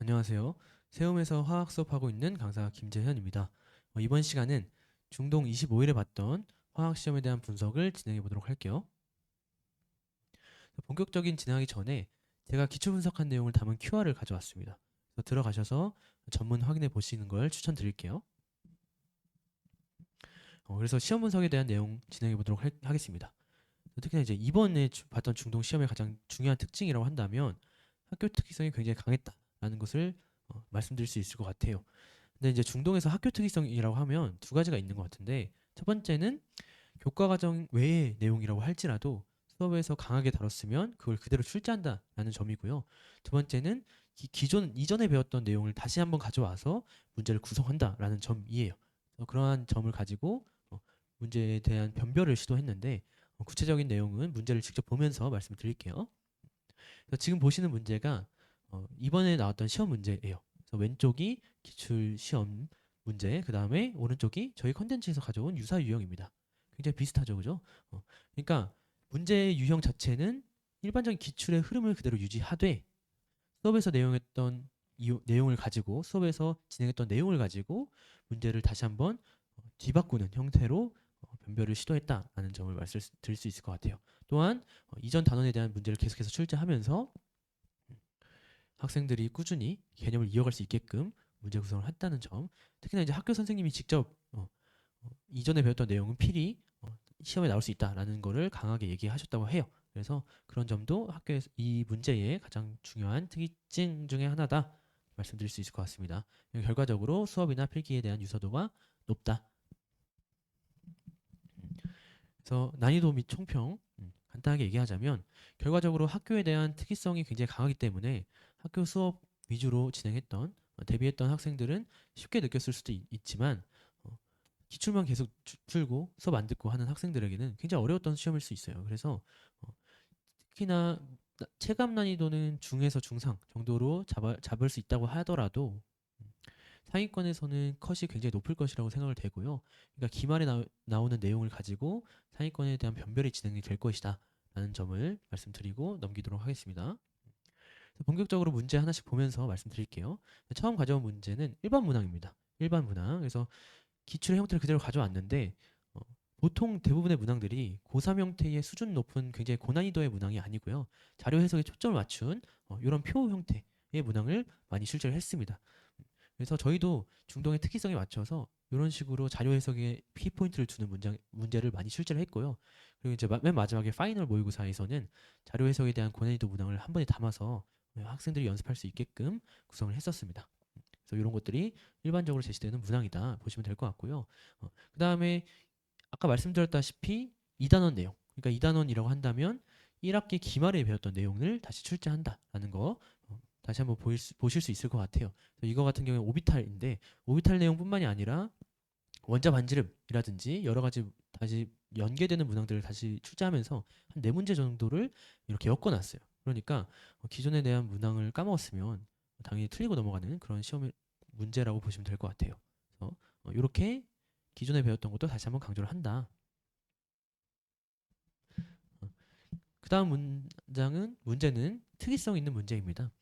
안녕하세요. 세움에서 화학 수업하고 있는 강사 김재현입니다. 이번 시간은 중동 25일에 봤던 화학 시험에 대한 분석을 진행해 보도록 할게요. 본격적인 진행하기 전에 제가 기초 분석한 내용을 담은 QR을 가져왔습니다. 그래서 들어가셔서 전문 확인해 보시는 걸 추천드릴게요. 그래서 시험 분석에 대한 내용 진행해 보도록 하겠습니다. 특히나 이제 이번에 봤던 중동 시험의 가장 중요한 특징이라고 한다면 학교 특이성이 굉장히 강했다라는 것을 말씀드릴 수 있을 것 같아요. 근데 이제 중동에서 학교 특이성이라고 하면 두 가지가 있는 것 같은데, 첫 번째는 교과 과정 외의 내용이라고 할지라도 수업에서 강하게 다뤘으면 그걸 그대로 출제한다라는 점이고요. 두 번째는 기존 이전에 배웠던 내용을 다시 한번 가져와서 문제를 구성한다라는 점이에요. 그러한 점을 가지고 문제에 대한 변별을 시도했는데, 구체적인 내용은 문제를 직접 보면서 말씀드릴게요. 지금 보시는 문제가 이번에 나왔던 시험 문제예요. 그래서 왼쪽이 기출 시험 문제, 그 다음에 오른쪽이 저희 컨텐츠에서 가져온 유사 유형입니다. 굉장히 비슷하죠, 그죠? 그러니까 문제의 유형 자체는 일반적인 기출의 흐름을 그대로 유지하되 수업에서 내용했던 내용을 가지고 수업에서 진행했던 내용을 가지고 문제를 다시 한번 뒤바꾸는 형태로 변별을 시도했다라는 점을 말씀드릴 수 있을 것 같아요. 또한 이전 단원에 대한 문제를 계속해서 출제하면서 학생들이 꾸준히 개념을 이어갈 수 있게끔 문제 구성을 했다는 점, 특히나 이제 학교 선생님이 직접 이전에 배웠던 내용은 필히 시험에 나올 수 있다라는 거를 강하게 얘기하셨다고 해요. 그래서 그런 점도 학교에서 이 문제의 가장 중요한 특징 중에 하나다 말씀드릴 수 있을 것 같습니다. 결과적으로 수업이나 필기에 대한 유사도가 높다. 그래서 난이도 및 총평 간단하게 얘기하자면, 결과적으로 학교에 대한 특이성이 굉장히 강하기 때문에 학교 수업 위주로 진행했던 대비했던 학생들은 쉽게 느꼈을 수도 있지만 기출만 계속 풀고 수업 안 듣고 하는 학생들에게는 굉장히 어려웠던 시험일 수 있어요. 그래서 어, 특히나 체감 난이도는 중에서 중상 정도로 잡을 수 있다고 하더라도 상위권에서는 컷이 굉장히 높을 것이라고 생각을 되고요. 그러니까 기말에 나오는 내용을 가지고 상위권에 대한 변별이 진행이 될 것이다 라는 점을 말씀드리고 넘기도록 하겠습니다. 본격적으로 문제 하나씩 보면서 말씀드릴게요. 처음 가져온 문제는 일반 문항입니다. 일반 문항. 그래서 기출의 형태를 그대로 가져왔는데 어, 보통 대부분의 문항들이 고3 형태의 수준 높은 굉장히 고난이도의 문항이 아니고요. 자료 해석에 초점을 맞춘 이런 표 형태의 문항을 많이 출제를 했습니다. 그래서 저희도 중동의 특이성에 맞춰서 이런 식으로 자료 해석에 키포인트를 두는 문제를 많이 출제를 했고요. 그리고 이제 맨 마지막에 파이널 모의고사에서는 자료 해석에 대한 고난이도 문항을 한 번에 담아서 학생들이 연습할 수 있게끔 구성을 했었습니다. 그래서 이런 것들이 일반적으로 제시되는 문항이다 보시면 될 것 같고요. 그 다음에 아까 말씀드렸다시피 2단원 내용, 그러니까 2단원이라고 한다면 1학기 기말에 배웠던 내용을 다시 출제한다라는 거 다시 한번 보실 수 있을 것 같아요. 이거 같은 경우에 오비탈인데, 오비탈 내용뿐만이 아니라 원자 반지름이라든지 여러 가지 다시 연계되는 문항들을 다시 출제하면서 한 네 문제 정도를 이렇게 엮어놨어요. 그러니까 기존에 대한 문항을 까먹었으면 당연히 틀리고 넘어가는 그런 시험 문제라고 보시면 될 것 같아요. 그래서 이렇게 기존에 배웠던 것도 다시 한번 강조를 한다. 그 다음 문제는 특이성 있는 문제입니다.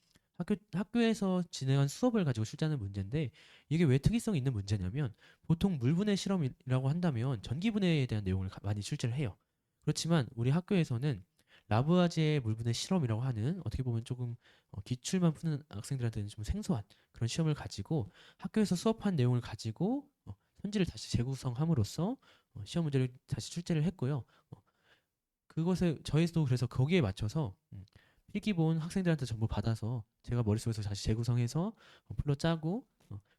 학교에서 진행한 수업을 가지고 출제하는 문제인데, 이게 왜 특이성 있는 문제냐면, 보통 물분해 실험이라고 한다면 전기분해에 대한 내용을 많이 출제를 해요. 그렇지만 우리 학교에서는 라부아지의 물분해 실험이라고 하는, 어떻게 보면 조금 기출만 푸는 학생들한테는 좀 생소한 그런 시험을 가지고 학교에서 수업한 내용을 가지고 현지를 다시 재구성함으로써 시험 문제를 다시 출제를 했고요. 그것에 저희도 그래서 거기에 맞춰서 필기본 학생들한테 전부 받아서 제가 머릿속에서 다시 재구성해서 풀로 짜고,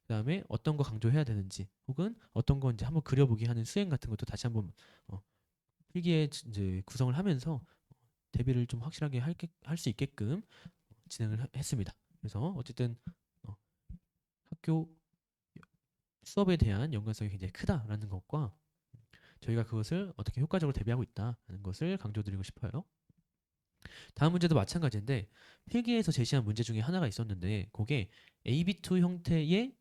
그다음에 어떤 거 강조해야 되는지, 혹은 어떤 거 이제 한번 그려보기 하는 수행 같은 것도 다시 한번 필기에 이제 구성을 하면서 대비를 좀 확실하게 할 수 있게끔 진행을 했습니다. 그래서 어쨌든 어, 학교 수업에 대한 연관성이 굉장히 크다라는 것과 저희가 그것을 어떻게 효과적으로 대비하고 있다는 것을 강조드리고 싶어요. 다음 문제도 마찬가지인데, 필기에서 제시한 문제 중에 하나가 있었는데, 그게 AB2 형태의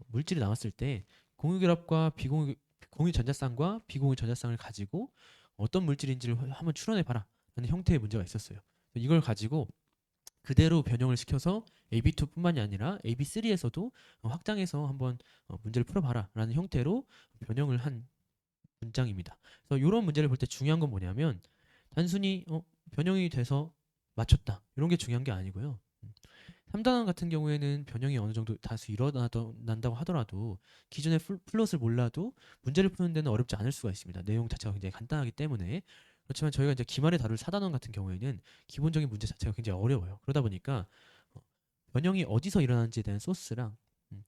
물질이 나왔을 때 공유결합과 공유 전자쌍과 비공유 전자쌍을 가지고 어떤 물질인지를 한번 추론해 봐라 라는 형태의 문제가 있었어요. 이걸 가지고 그대로 변형을 시켜서 AB2뿐만이 아니라 AB3에서도 확장해서 한번 문제를 풀어봐라라는 형태로 변형을 한 문장입니다. 그래서 이런 문제를 볼 때 중요한 건 뭐냐면 단순히 변형이 돼서 맞췄다 이런 게 중요한 게 아니고요. 3단원 같은 경우에는 변형이 어느 정도 다수 일어난다고 하더라도 기존의 플롯을 몰라도 문제를 푸는 데는 어렵지 않을 수가 있습니다. 내용 자체가 굉장히 간단하기 때문에. 그렇지만 저희가 이제 기말에 다룰 4단원 같은 경우에는 기본적인 문제 자체가 굉장히 어려워요. 그러다 보니까 어, 변형이 어디서 일어나는지에 대한 소스랑 음,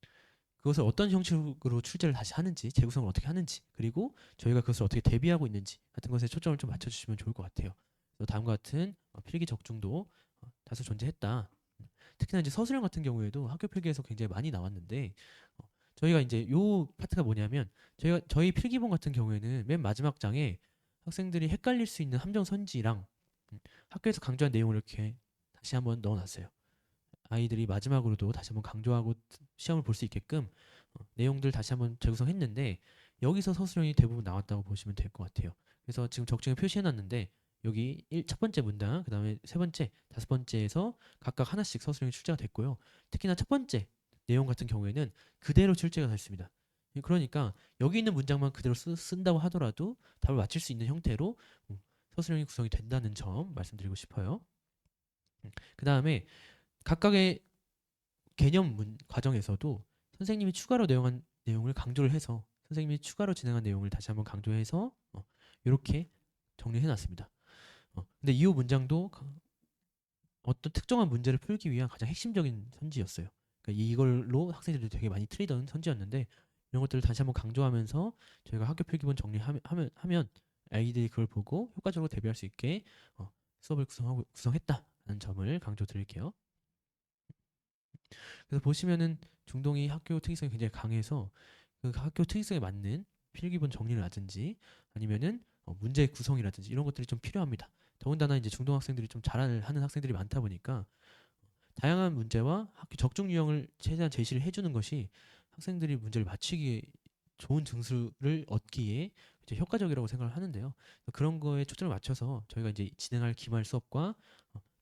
그것을 어떤 형식으로 출제를 다시 하는지, 재구성을 어떻게 하는지, 그리고 저희가 그것을 어떻게 대비하고 있는지 같은 것에 초점을 좀 맞춰주시면 좋을 것 같아요. 그래서 다음과 같은 필기 적중도 다소 존재했다. 특히나 이제 서술형 같은 경우에도 학교 필기에서 굉장히 많이 나왔는데 저희가 이제 요 파트가 뭐냐면 저희 필기본 같은 경우에는 맨 마지막 장에 학생들이 헷갈릴 수 있는 함정 선지랑 학교에서 강조한 내용을 이렇게 다시 한번 넣어놨어요. 아이들이 마지막으로도 다시 한번 강조하고 시험을 볼 수 있게끔 내용들 다시 한번 재구성했는데 여기서 서술형이 대부분 나왔다고 보시면 될 것 같아요. 그래서 지금 적중에 표시해놨는데 여기 첫 번째 문단, 그 다음에 세 번째, 다섯 번째에서 각각 하나씩 서술형이 출제가 됐고요. 특히나 첫 번째 내용 같은 경우에는 그대로 출제가 됐습니다. 그러니까 여기 있는 문장만 그대로 쓴다고 하더라도 답을 맞힐 수 있는 형태로 서술형이 구성이 된다는 점 말씀드리고 싶어요. 그 다음에 각각의 개념 과정에서도 선생님이 추가로 내용한 내용을 강조를 해서 선생님이 추가로 진행한 내용을 다시 한번 강조해서 이렇게 정리해 놨습니다. 근데 이 문장도 어떤 특정한 문제를 풀기 위한 가장 핵심적인 선지였어요. 그러니까 이걸로 학생들도 되게 많이 틀리던 선지였는데 이런 것들을 다시 한번 강조하면서 저희가 학교 필기본 정리하면 아이들이 그걸 보고 효과적으로 대비할 수 있게 수업을 구성했다는 점을 강조드릴게요. 그래서 보시면은 중동이 학교 특이성이 굉장히 강해서 그 학교 특이성에 맞는 필기본 정리라든지 아니면은 문제 구성이라든지 이런 것들이 좀 필요합니다. 더군다나 이제 중동 학생들이 좀 잘하는 학생들이 많다 보니까 다양한 문제와 학교 적중 유형을 최대한 제시를 해주는 것이 학생들이 문제를 맞추기에 좋은 등수를 얻기에 이제 효과적이라고 생각을 하는데요. 그런 거에 초점을 맞춰서 저희가 이제 진행할 기말 수업과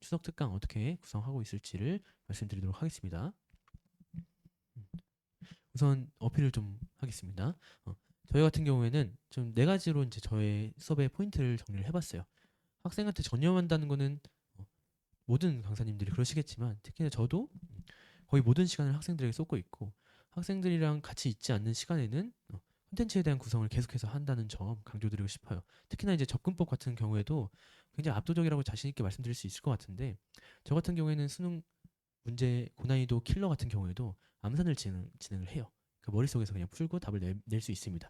추석 특강 어떻게 구성하고 있을지를 말씀드리도록 하겠습니다. 우선 어필을 좀 하겠습니다. 저희 같은 경우에는 좀 네 가지로 이제 저의 수업의 포인트를 정리를 해봤어요. 학생한테 전념한다는 거는 모든 강사님들이 그러시겠지만 특히나 저도 거의 모든 시간을 학생들에게 쏟고 있고 학생들이랑 같이 있지 않는 시간에는 콘텐츠에 대한 구성을 계속해서 한다는 점 강조드리고 싶어요. 특히나 이제 접근법 같은 경우에도 굉장히 압도적이라고 자신 있게 말씀드릴 수 있을 것 같은데 저 같은 경우에는 수능 문제 고난이도 킬러 같은 경우에도 암산을 진행을 해요. 그 머릿속에서 그냥 풀고 답을 낼 수 있습니다.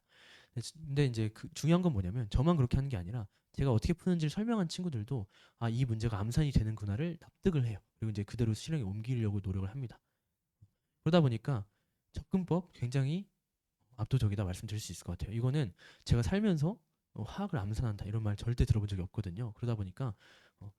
근데 이제 그 중요한 건 뭐냐면 저만 그렇게 하는 게 아니라 제가 어떻게 푸는지를 설명한 친구들도 아, 이 문제가 암산이 되는구나를 납득을 해요. 그리고 이제 그대로 실행에 옮기려고 노력을 합니다. 그러다 보니까 접근법 굉장히 압도적이다 말씀드릴 수 있을 것 같아요. 이거는 제가 살면서 화학을 암산한다 이런 말 절대 들어본 적이 없거든요. 그러다 보니까 어,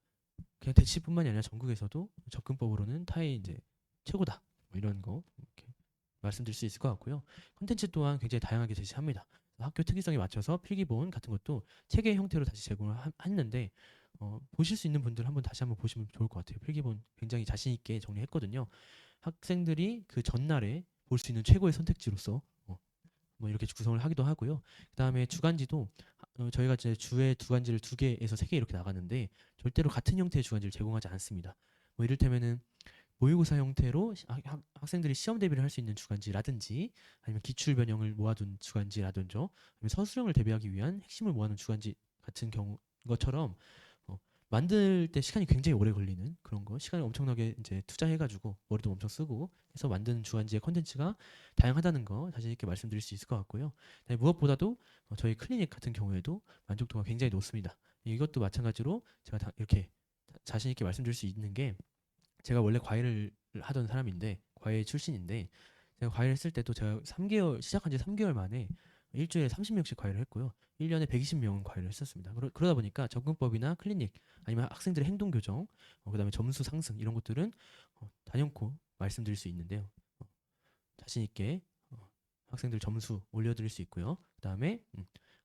그냥 대치뿐만이 아니라 전국에서도 접근법으로는 타의 이제 최고다 뭐 이런 거 이렇게 말씀드릴 수 있을 것 같고요. 콘텐츠 또한 굉장히 다양하게 제시합니다. 학교 특이성에 맞춰서 필기본 같은 것도 책의 형태로 다시 제공을 했는데 보실 수 있는 분들 다시 한번 보시면 좋을 것 같아요. 필기본 굉장히 자신 있게 정리했거든요. 학생들이 그 전날에 볼 수 있는 최고의 선택지로서 뭐 이렇게 구성을 하기도 하고요. 그다음에 주간지도 저희가 이제 주에 주간지를 2개에서 3개 이렇게 나가는데 절대로 같은 형태의 주간지를 제공하지 않습니다. 뭐 이를테면은 모의고사 형태로 학생들이 시험 대비를 할 수 있는 주간지라든지 아니면 기출 변형을 모아둔 주간지라든지 아니면 서술형을 대비하기 위한 핵심을 모아놓은 주간지 같은 것처럼 만들 때 시간이 굉장히 오래 걸리는 그런 거 시간을 엄청나게 이제 투자해가지고 머리도 엄청 쓰고 해서 만드는 주간지의 컨텐츠가 다양하다는 거 자신 있게 말씀드릴 수 있을 것 같고요. 무엇보다도 저희 클리닉 같은 경우에도 만족도가 굉장히 높습니다. 이것도 마찬가지로 제가 이렇게 자신 있게 말씀드릴 수 있는 게 제가 원래 과외를 하던 사람인데 과외 출신인데 제가 과외를 했을 때도 제가 3개월 시작한 지 3개월 만에 일주일에 30명씩 과외를 했고요. 1년에 120명은 과외를 했었습니다. 그러다 보니까 접근법이나 클리닉 아니면 학생들의 행동 교정, 그다음에 점수 상승 이런 것들은 단연코 말씀드릴 수 있는데요. 자신 있게 학생들 점수 올려드릴 수 있고요. 그다음에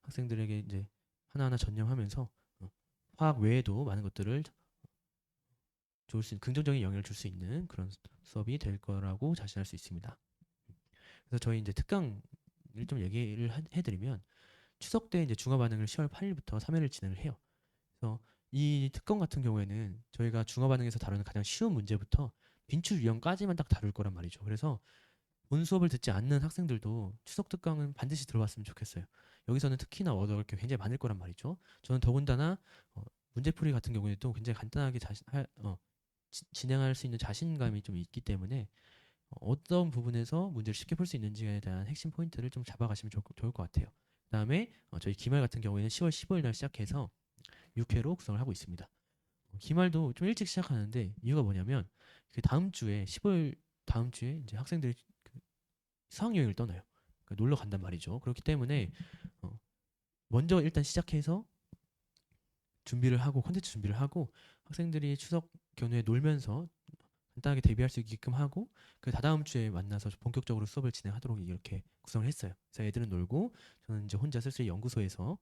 학생들에게 이제 하나하나 전념하면서 화학 외에도 많은 것들을 긍정적인 영향을 줄 수 있는 그런 수업이 될 거라고 자신할 수 있습니다. 그래서 저희 이제 특강을 좀 얘기를 해드리면 추석 때 이제 중화 반응을 10월 8일부터 3회를 진행을 해요. 그래서 이 특강 같은 경우에는 저희가 중화 반응에서 다루는 가장 쉬운 문제부터 빈출 유형까지만 딱 다룰 거란 말이죠. 그래서 본 수업을 듣지 않는 학생들도 추석 특강은 반드시 들어봤으면 좋겠어요. 여기서는 특히나 얻어갈 게 굉장히 많을 거란 말이죠. 저는 더군다나 문제풀이 같은 경우에도 굉장히 간단하게 진행할 수 있는 자신감이 좀 있기 때문에 어떤 부분에서 문제를 쉽게 풀 수 있는지에 대한 핵심 포인트를 좀 잡아가시면 좋을 것 같아요. 그다음에 저희 기말 같은 경우에는 10월 15일 날 시작해서 6회로 구성을 하고 있습니다. 기말도 좀 일찍 시작하는데 이유가 뭐냐면 그 다음 주에 15일 다음 주에 이제 학생들이 그 수학여행을 떠나요. 그러니까 놀러 간단 말이죠. 그렇기 때문에 어, 먼저 일단 시작해서 준비를 하고 콘텐츠 준비를 하고 학생들이 추석 연휴에 놀면서 간단하게 대비할 수 있게끔 하고 그 다다음 주에 만나서 본격적으로 수업을 진행하도록 이렇게 구성을 했어요. 그래서 애들은 놀고 저는 이제 혼자 쓸쓸히 연구소에서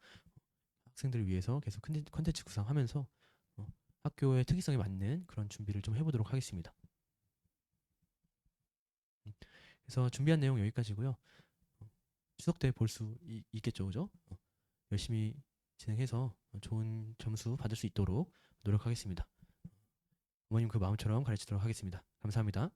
학생들을 위해서 계속 콘텐츠 구성하면서 학교의 특이성에 맞는 그런 준비를 좀 해보도록 하겠습니다. 그래서 준비한 내용 여기까지고요. 추석 때 볼 수 있겠죠, 그죠? 열심히 진행해서 좋은 점수 받을 수 있도록 노력하겠습니다. 어머님 그 마음처럼 가르치도록 하겠습니다. 감사합니다.